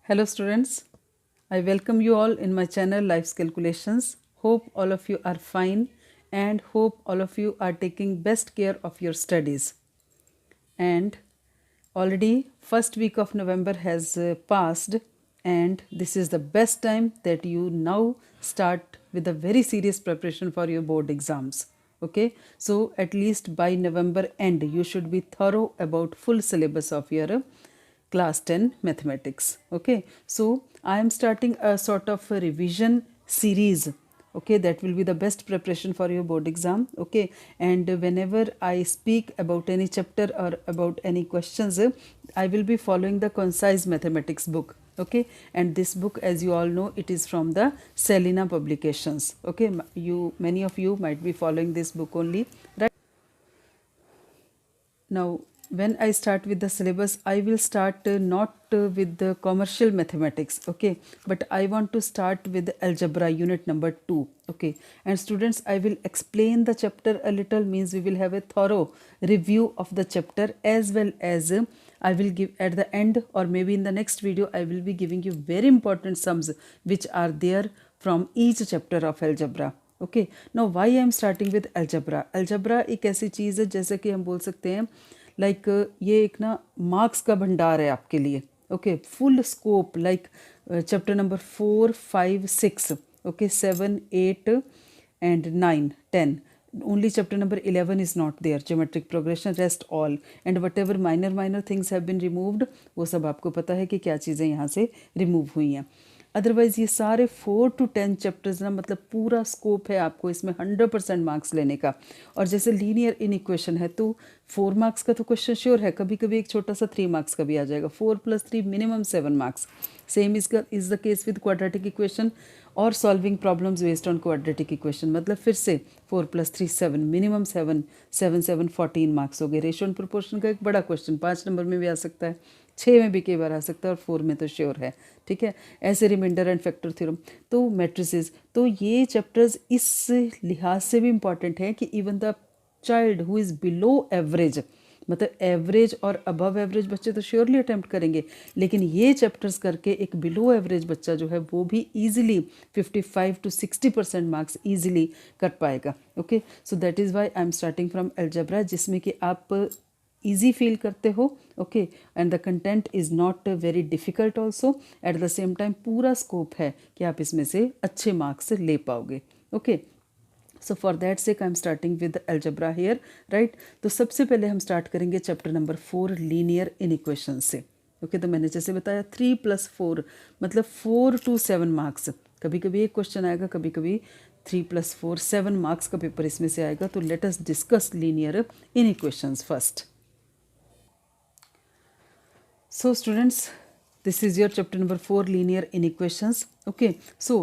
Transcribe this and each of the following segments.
Hello students, I welcome you all in my channel Life's Calculations. Hope all of you are fine and hope all of you are taking best care of your studies. And already first week of November has passed and this is the best time that you now start with a very serious preparation for your board exams. Okay, so at least by November end you should be thorough about full syllabus of your class 10 mathematics. Okay, so I am starting a sort of a revision series. Okay, that will be the best preparation for your board exam. Okay, and whenever I speak about any chapter or about any questions, I will be following the concise mathematics book. Okay, and this book, as you all know, it is from the Selina publications. Okay, many of you might be following this book only, right? Now, when I start with the syllabus, I will start not with the commercial mathematics, okay, but I want to start with algebra unit number 2, okay. And students, I will explain the chapter a little, means we will have a thorough review of the chapter, as well as I will give at the end, or maybe in the next video, I will be giving you very important sums which are there from each chapter of algebra. Okay know why I am starting with algebra एक ऐसी चीज़ है जैसे कि हम बोल सकते हैं like ये एक ना मार्क्स का भंडार है आपके लिए. Okay, full scope like chapter number 4, 5, 6, okay, 7, 8 and 9, 10. Only chapter number 11 is not there, geometric progression, rest all, and whatever minor things have been removed, वो सब आपको पता है कि क्या चीज़ें यहाँ से रिमूव हुई हैं. अदरवाइज़ ये सारे 4 to 10 चैप्टर्स ना, मतलब पूरा स्कोप है आपको इसमें 100% मार्क्स लेने का. और जैसे लीनियर इन इक्वेशन है तो 4 मार्क्स का तो क्वेश्चन श्योर है, कभी कभी एक छोटा सा 3 मार्क्स का भी आ जाएगा. 4 + 3 minimum 7 marks. Same is the case with quadratic equation और solving problems based on quadratic equation. मतलब फिर से 4 + 3 7, मिनिमम 7, 7 7 14 मार्क्स हो गए. रेशियो एंड प्रोपोर्शन का एक बड़ा क्वेश्चन 5 नंबर में भी आ सकता है, 6 में भी कई बार आ सकता है, और 4 में तो श्योर है. ठीक है, ऐसे रिमाइंडर एंड फैक्टर थ्योरम, तो मैट्रिसेस, तो ये चैप्टर्स इस लिहाज से भी इम्पॉर्टेंट है कि even the child who is below average, मतलब एवरेज और अबव एवरेज बच्चे तो श्योरली अटेम्प्ट करेंगे, लेकिन ये चैप्टर्स करके एक बिलो एवरेज बच्चा जो है वो भी ईजिली 55 to 60% मार्क्स ईजिली कर पाएगा. Okay, so that is why I am starting from algebra, जिसमें कि आप ईजी फील करते हो. Okay, and the content is not very difficult also. At the same time पूरा स्कोप है कि आप इसमें से अच्छे मार्क्स ले पाओगे. Okay, so for that sake I am starting with algebra here, right. तो सबसे पहले हम स्टार्ट करेंगे चैप्टर नंबर 4 लीनियर इनइक्वेशन से. ओके, तो मैंने जैसे बताया 3 + 4 मतलब 4 to 7 मार्क्स. कभी कभी एक क्वेश्चन आएगा, कभी कभी 3 + 4 7 मार्क्स का पेपर इसमें से आएगा. तो let us discuss linear inequations first. So students, this is your chapter number 4 linear inequations. Okay, so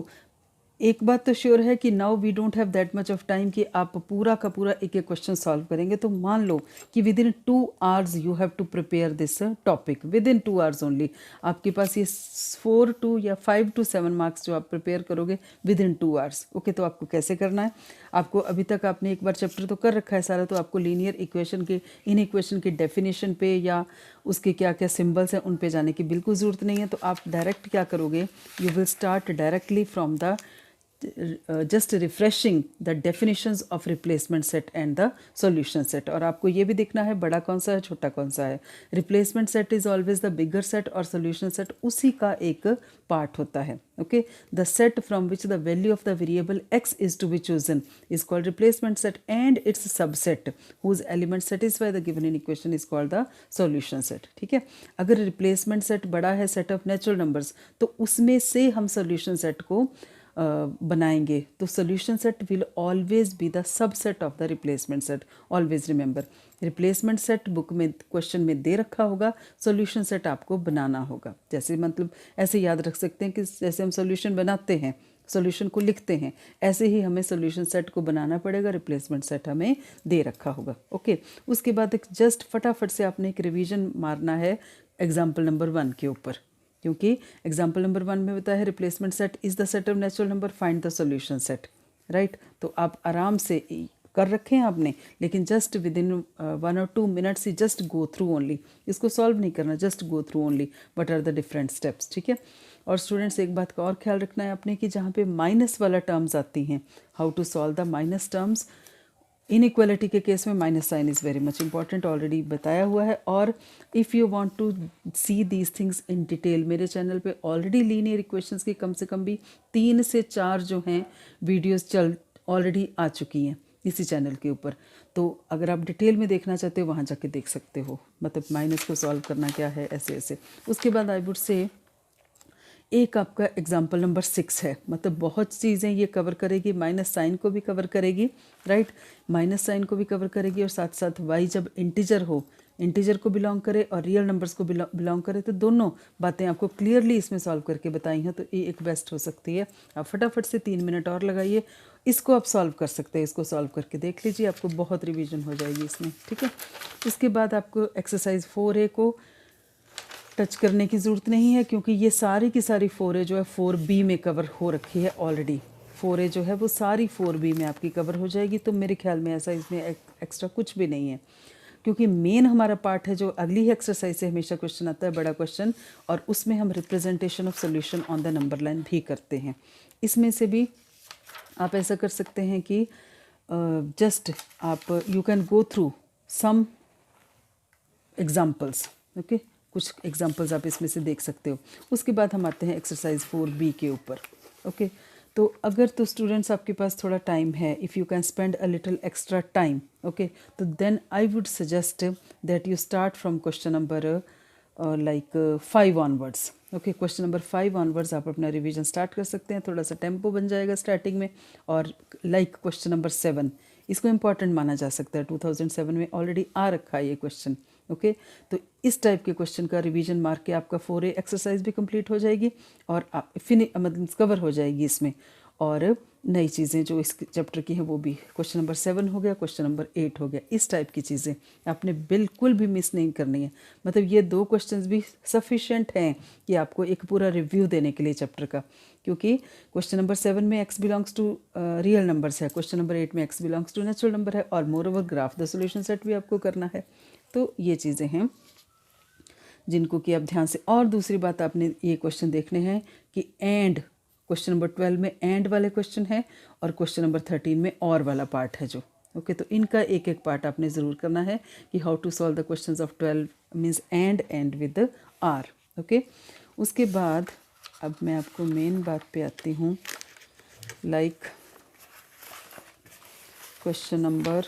एक बात तो श्योर है कि now we don't have that much of time कि आप पूरा का पूरा एक एक क्वेश्चन सॉल्व करेंगे. तो मान लो कि within 2 hours you have to prepare this topic. Within 2 hours only आपके पास ये 4 to या 5 to 7 मार्क्स जो आप प्रिपेयर करोगे विद इन 2 hours. ओके, तो आपको कैसे करना है, आपको अभी तक आपने एक बार चैप्टर तो कर रखा है सारा, तो आपको लीनियर इक्वेशन के इन इक्वेशन की डेफिनेशन पे या उसके क्या क्या सिंबल्स हैं उन पे जाने की बिल्कुल ज़रूरत नहीं है. तो आप डायरेक्ट क्या करोगे, you will start directly from the just refreshing the definitions of replacement set and the solution set. और आपको ये भी देखना है बड़ा कौन सा है छोटा कौन सा है. replacement set is always the bigger set और solution set उसी का एक पार्ट होता है. okay, the set from which the value of the variable x is to be chosen is called replacement set and its subset whose elements satisfy the given equation is called the solution set. ठीक है, अगर replacement set बड़ा है set of natural numbers तो उसमें से हम solution set को बनाएंगे. तो solution set will always be the subset of the replacement set. Always remember, replacement set book में क्वेश्चन में दे रखा होगा, सोल्यूशन सेट आपको बनाना होगा. जैसे मतलब ऐसे याद रख सकते हैं कि जैसे हम सोल्यूशन बनाते हैं, सोल्यूशन को लिखते हैं, ऐसे ही हमें सोल्यूशन सेट को बनाना पड़ेगा. रिप्लेसमेंट सेट हमें दे रखा होगा. ओके, उसके बाद एक जस्ट फटाफट से आपने एक रिवीजन मारना है एग्जाम्पल नंबर 1 के ऊपर, क्योंकि एग्जाम्पल नंबर 1 में बताया है replacement set is the set of natural number, find the solution set, right. तो आप आराम से कर रखे हैं आपने, लेकिन just within 1 or 2 minutes ही जस्ट गो थ्रू ओनली, इसको सॉल्व नहीं करना, just go through only what are the different steps, ठीक है। और स्टूडेंट्स एक बात का और ख्याल रखना है आपने कि जहाँ पे माइनस वाला टर्म्स आती हैं, how to solve the minus terms. Inequality के केस में minus sign is very much important, already बताया हुआ है। और if you want to see these things in detail, मेरे चैनल पे ऑलरेडी लीनियर इक्वेशंस की कम से कम भी 3 से 4 जो हैं वीडियोस ऑलरेडी आ चुकी हैं इसी चैनल के ऊपर। तो अगर आप डिटेल में देखना चाहते हो वहाँ जाके देख सकते हो, मतलब माइनस को सॉल्व करना क्या है, ऐसे ऐसे। उसके बाद आई वुड से एक आपका एग्जाम्पल नंबर 6 है, मतलब बहुत चीज़ें ये कवर करेगी, माइनस साइन को भी कवर करेगी, राइट, माइनस साइन को भी कवर करेगी, और साथ साथ वाई जब इंटीजर हो, इंटीजर को बिलोंग करे और रियल नंबर्स को बिलोंग करे, तो दोनों बातें आपको क्लियरली इसमें सॉल्व करके बताई हैं। तो ये एक बेस्ट हो सकती है। आप फटाफट से 3 मिनट और लगाइए, इसको आप सॉल्व कर सकते हैं, इसको सॉल्व करके देख लीजिए, आपको बहुत रिवीजन हो जाएगी इसमें, ठीक है। इसके बाद आपको एक्सरसाइज 4A को टच करने की ज़रूरत नहीं है, क्योंकि ये सारी की सारी 4A जो है 4B में कवर हो रखी है ऑलरेडी। 4A जो है वो सारी 4B में आपकी कवर हो जाएगी, तो मेरे ख्याल में ऐसा इसमें एक्स्ट्रा कुछ भी नहीं है, क्योंकि मेन हमारा पार्ट है जो अगली ही एक्सरसाइज से हमेशा क्वेश्चन आता है, बड़ा क्वेश्चन, और उसमें हम representation of solution on the number line भी करते हैं। इसमें से भी आप ऐसा कर सकते हैं कि जस्ट आप you can go through some examples, okay, कुछ एग्जाम्पल्स आप इसमें से देख सकते हो। उसके बाद हम आते हैं एक्सरसाइज 4B के ऊपर, ओके। तो अगर तो स्टूडेंट्स आपके पास थोड़ा टाइम है, if you can spend a little extra time, okay, तो then I would suggest that you start from question number like 5 onwards, okay. Question number 5 onwards आप अपना रिवीजन स्टार्ट कर सकते हैं, थोड़ा सा टेम्पो बन जाएगा स्टार्टिंग में। और लाइक क्वेश्चन नंबर 7, इसको इम्पॉर्टेंट माना जा सकता है, 2007 में ऑलरेडी आ रखा है ये क्वेश्चन, ओके। तो इस टाइप के क्वेश्चन का रिवीजन मार के आपका 4A एक्सरसाइज भी कंप्लीट हो जाएगी, और आप मतलब कवर हो जाएगी इसमें। और नई चीज़ें जो इस चैप्टर की हैं वो भी, क्वेश्चन नंबर 7 हो गया, क्वेश्चन नंबर 8 हो गया, इस टाइप की चीज़ें आपने बिल्कुल भी मिस नहीं करनी है। मतलब ये 2 क्वेश्चंस भी सफिशेंट हैं कि आपको एक पूरा रिव्यू देने के लिए चैप्टर का, क्योंकि क्वेश्चन नंबर 7 में x belongs to real numbers है, क्वेश्चन नंबर 8 में x belongs to natural number है, और moreover graph the solution set भी आपको करना है। तो ये चीज़ें हैं जिनको कि आप ध्यान से। और दूसरी बात आपने ये क्वेश्चन देखने हैं कि एंड, क्वेश्चन नंबर 12 में एंड वाले क्वेश्चन है, और क्वेश्चन नंबर 13 में और वाला पार्ट है जो, ओके। तो इनका एक एक पार्ट आपने ज़रूर करना है कि how to solve the questions of 12 means and with R, okay. उसके बाद अब मैं आपको मेन बात पे आती हूँ, लाइक क्वेश्चन नंबर,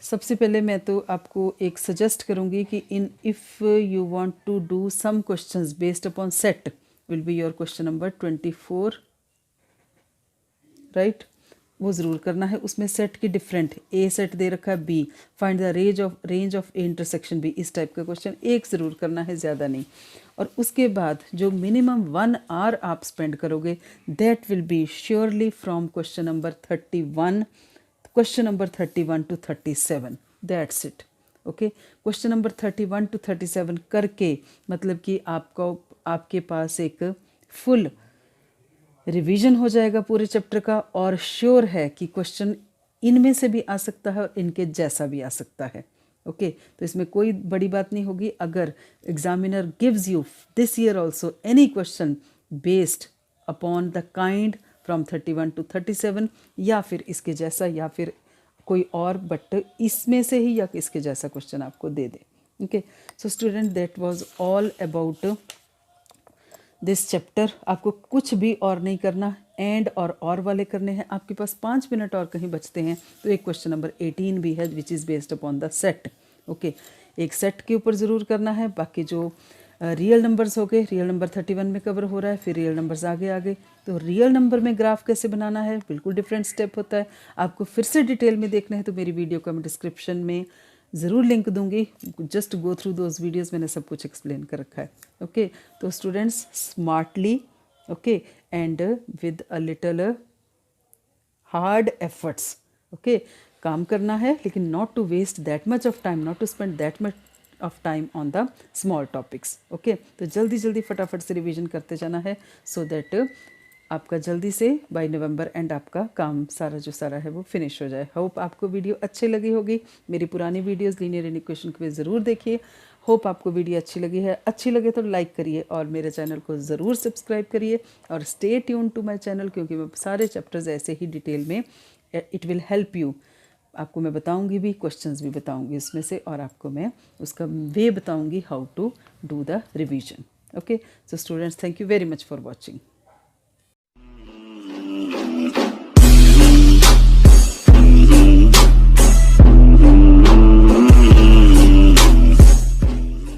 सबसे पहले मैं तो आपको एक सजेस्ट करूँगी कि in if you want to do some questions based upon set will be your question number 24, right, वो ज़रूर करना है। उसमें सेट की डिफरेंट, ए सेट दे रखा है B, find the range of A intersection B, इस टाइप का क्वेश्चन एक ज़रूर करना है, ज़्यादा नहीं। और उसके बाद जो मिनिमम 1 आवर आप स्पेंड करोगे that will be surely from question number 31, question number 31 to 37, that's it, okay. Question number 31 to 37 करके मतलब कि आपके पास एक फुल रिवीजन हो जाएगा पूरे चैप्टर का, और श्योर है कि क्वेश्चन इनमें से भी आ सकता है और इनके जैसा भी आ सकता है, ओके। तो इसमें कोई बड़ी बात नहीं होगी अगर examiner gives you this year also any question based upon the kind from 31 to 37, या फिर इसके जैसा, या फिर कोई और, बट इसमें से ही या इसके जैसा क्वेश्चन आपको दे दे, okay. So student, that was all about this chapter. आपको कुछ भी और नहीं करना, एंड और वाले करने हैं। आपके पास 5 मिनट और कहीं बचते हैं तो एक क्वेश्चन नंबर 18 भी है which is based upon the set, okay. एक सेट के ऊपर ज़रूर करना है, बाकी जो रियल नंबर्स हो गए, रियल नंबर 31 में कवर हो रहा है, फिर रियल नंबर्स आगे। तो रियल नंबर में ग्राफ कैसे बनाना है, बिल्कुल डिफरेंट स्टेप होता है। आपको फिर से डिटेल में देखना है तो मेरी वीडियो का मैं डिस्क्रिप्शन में ज़रूर लिंक दूंगी, just go through those videos, मैंने सब कुछ एक्सप्लेन कर रखा है, ओके। तो students, smartly, okay, and with a little hard efforts, okay, काम करना है, लेकिन not to waste that much of time, not to spend that much of time on the small topics, okay. तो जल्दी फटाफट से रिवीजन करते जाना है, सो दैट आपका जल्दी से बाय नवंबर एंड आपका काम सारा जो सारा है वो फिनिश हो जाए। होप आपको वीडियो अच्छी लगी होगी। मेरी पुरानी वीडियोस लीनियर इक्वेशन क्विज ज़रूर देखिए। होप आपको वीडियो अच्छी लगी है। अच्छी लगे तो लाइक करिए और मेरे चैनल को ज़रूर सब्सक्राइब करिए और stay tune to my channel, क्योंकि मैं सारे चैप्टर्स ऐसे ही डिटेल में, इट विल हेल्प यू। आपको मैं बताऊंगी भी, क्वेश्चंस भी बताऊंगी इसमें से, और आपको मैं उसका वे बताऊंगी how to do the revision. Okay, so students, thank you very much for watching.